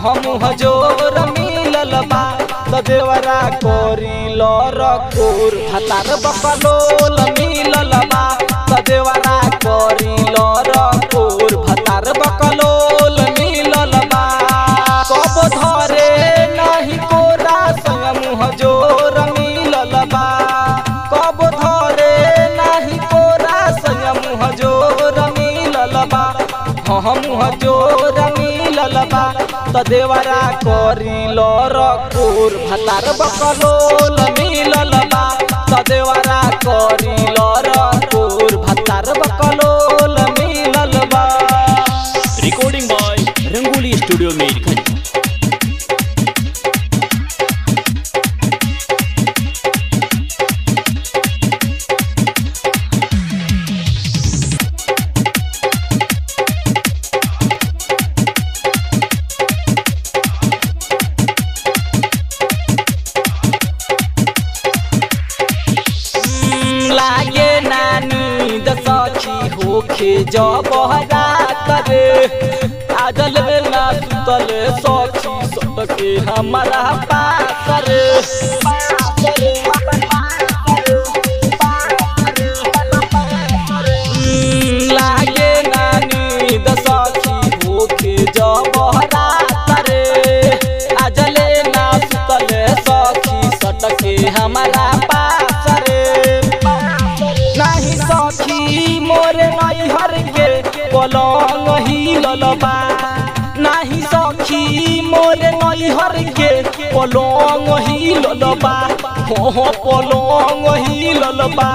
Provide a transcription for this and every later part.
हम हजोर मिलल बा देवरा कोरी लरकोर भतार बकलोल मिलल बा देवरा कोरी लरकोर भतार बकलोल मिलल बा कब धरे नहीं कोरा संग हजोर मिलल बा कब धरे नहीं कोरा संग हजोर मिलल बा हम हजोर मिलल बा देवरा कोरी लरकोर भतार बकलोल मिलल बा देवरा कोरी लरकोर भतार बकलोल मिलल बा। Recording by Rangoli studio Mirganj. लागे नानी दसखी होखे जब रात रे आजल ना सुतल सखी सबके हमारा पास रे लागे नानी दसखी होखे जब रात रे आजल ना सुतल सखी सबके हमारा पास रे नहीं सखी मोरे नैहर के पलंग हिलल बा नहीं सखी मोरे नैहर के पलंग हिलल बा हो पलंग हिलल बा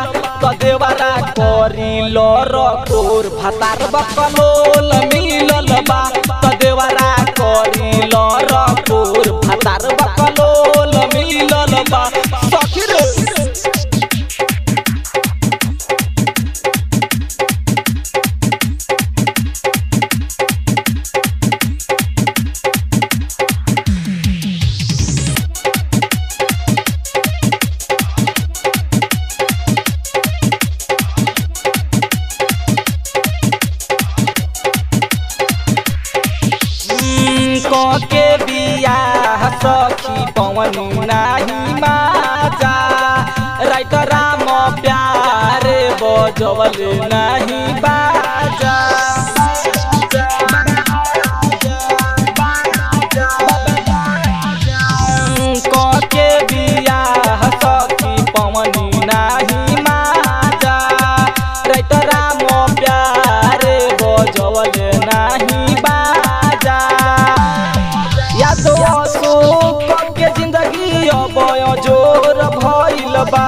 देवरा कोरी लरकोर भतार बकलोल मिलल बा देवरा कोरी लरकोर भतार बकलोल मिलल बा सखी रे। के बियाह सखी पवन नाही माजा राइटर राम प्यारे बजवल नहीं बाजा के बियाह सखी पवन नाही माजा राइटर राम प्यारे बजवल नहीं बाजा यादो अशोक के जिंदगी अब जोर भइल बा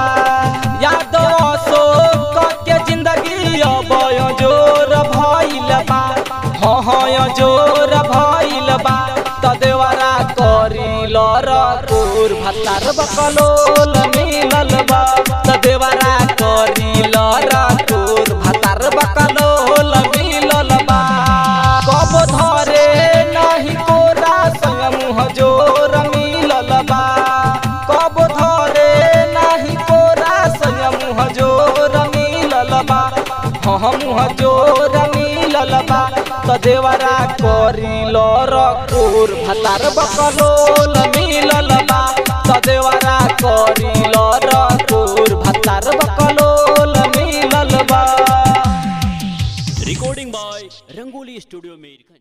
यादो अशोक के जिंदगी अब जोर भइल बा हाँ जोर भइल बा देवरा कोरी लरकोर भतार बकलोल मिलल बा देवरा कोरी लरकोर भतार बकलोल मिलल बा कब धरे नहीं कोरा संग हजोर मिलल बा कब धरे नहीं कोरा संग हजोर मिलल बा हम हजोर मिलल बा देवरा कोरी लरकोर भतार बकलोल मिलल बा देवरा कोरी लरकोर भतार बकलोल मिलल बा। Recording by Rangoli studio Mirganj.